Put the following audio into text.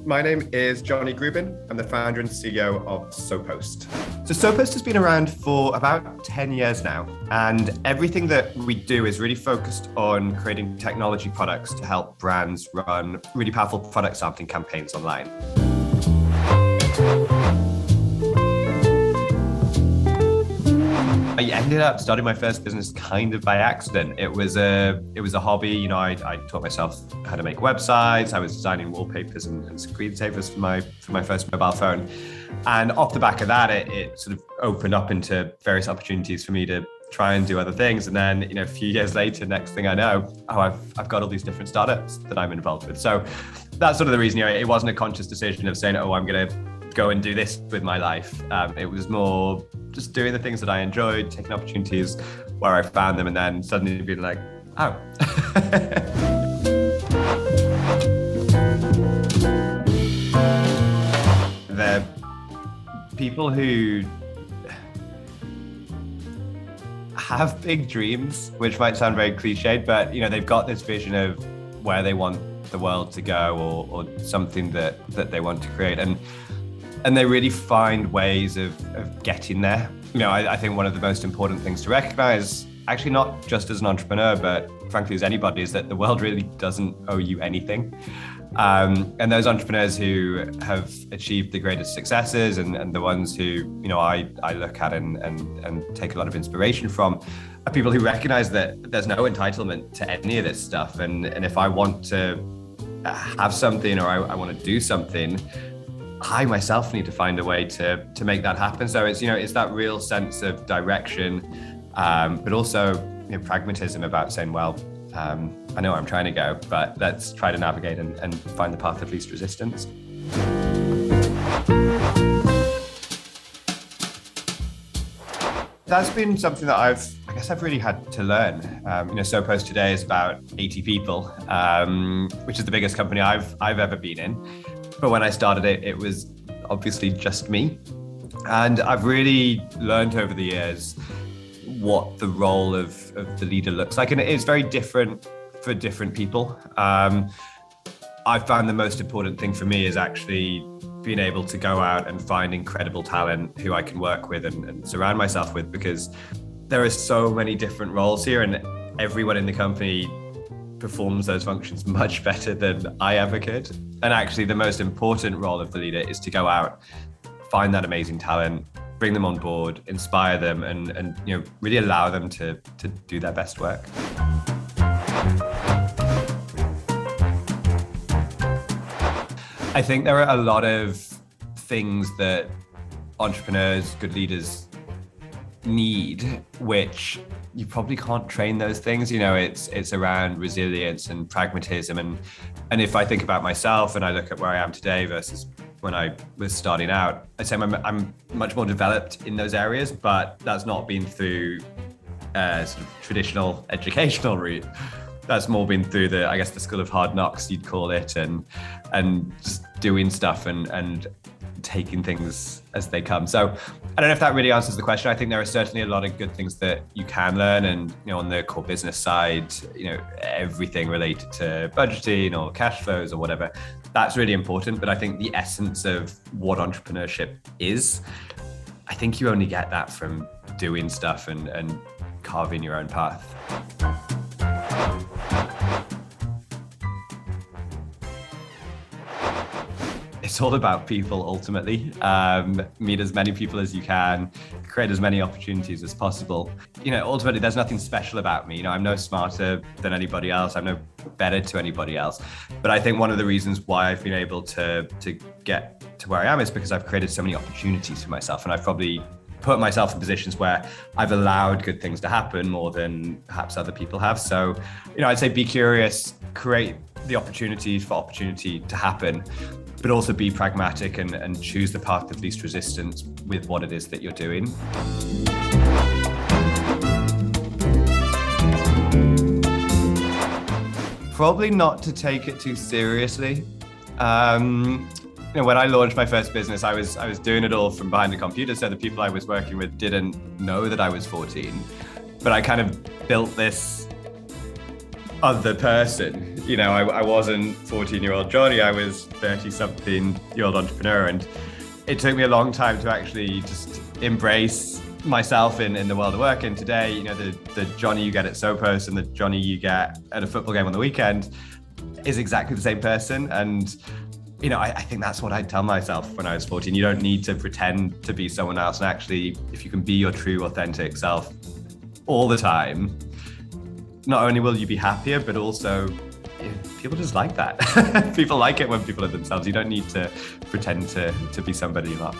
My name is Johnny Grubin. I'm the founder and CEO of SoPost. So SoPost has been around for about 10 years now, and everything that we do is really focused on creating technology products to help brands run really powerful product sampling campaigns online. I ended up starting my first business kind of by accident. It was a hobby. I taught myself how to make websites. I was designing wallpapers and screensavers for my first mobile phone. And off the back of that, it sort of opened up into various opportunities for me to try and do other things. And then, a few years later, next thing I know, I've got all these different startups that I'm involved with. So that's sort of the reason. It wasn't a conscious decision of saying, I'm going to go and do this with my life. It was more just doing the things that I enjoyed, taking opportunities where I found them, and then suddenly being like, The people who have big dreams, which might sound very cliched, but they've got this vision of where they want the world to go or something that they want to create. And they really find ways of getting there. I think one of the most important things to recognize, actually not just as an entrepreneur, but frankly as anybody, is that the world really doesn't owe you anything. And those entrepreneurs who have achieved the greatest successes and the ones who, I look at and take a lot of inspiration from, are people who recognize that there's no entitlement to any of this stuff. And if I want to have something or I want to do something, I myself need to find a way to make that happen. So it's that real sense of direction, but also pragmatism about saying, I know where I'm trying to go, but let's try to navigate and find the path of least resistance. That's been something that I've really had to learn. SoPost today is about 80 people, which is the biggest company I've ever been in. But when I started it was obviously just me. And I've really learned over the years what the role of the leader looks like. And it is very different for different people. I found the most important thing for me is actually being able to go out and find incredible talent who I can work with and surround myself with, because there are so many different roles here and everyone in the company performs those functions much better than I ever could. And actually the most important role of the leader is to go out, find that amazing talent, bring them on board, inspire them, and really allow them to do their best work. I think there are a lot of things that entrepreneurs, good leaders need, which you probably can't train those things. It's around resilience and pragmatism. And if I think about myself and I look at where I am today versus when I was starting out, I'd say I'm much more developed in those areas, but that's not been through a sort of traditional educational route. That's more been through the school of hard knocks, you'd call it, and just doing stuff and taking things as they come. So I don't know if that really answers the question. I think there are certainly a lot of good things that you can learn. And, on the core business side, everything related to budgeting or cash flows or whatever, that's really important. But I think the essence of what entrepreneurship is, I think you only get that from doing stuff and carving your own path. It's all about people ultimately. Meet as many people as you can, create as many opportunities as possible. Ultimately there's nothing special about me. I'm no smarter than anybody else. I'm no better to anybody else. But I think one of the reasons why I've been able to get to where I am is because I've created so many opportunities for myself, and I've probably put myself in positions where I've allowed good things to happen more than perhaps other people have. So, I'd say be curious, create the opportunities for opportunity to happen, but also be pragmatic and choose the path of least resistance with what it is that you're doing. Probably not to take it too seriously. When I launched my first business, I was doing it all from behind a computer, so the people I was working with didn't know that I was 14. But I kind of built this other person I wasn't 14-year-old Johnny, I was 30-something-year-old entrepreneur. And it took me a long time to actually just embrace myself in the world of work. And today, the Johnny you get at Soappost and the Johnny you get at a football game on the weekend is exactly the same person. And I think that's what I'd tell myself when I was 14. You don't need to pretend to be someone else. And actually, if you can be your true, authentic self all the time, not only will you be happier, but also people just like that. People like it when people are themselves. You don't need to pretend to be somebody you're not.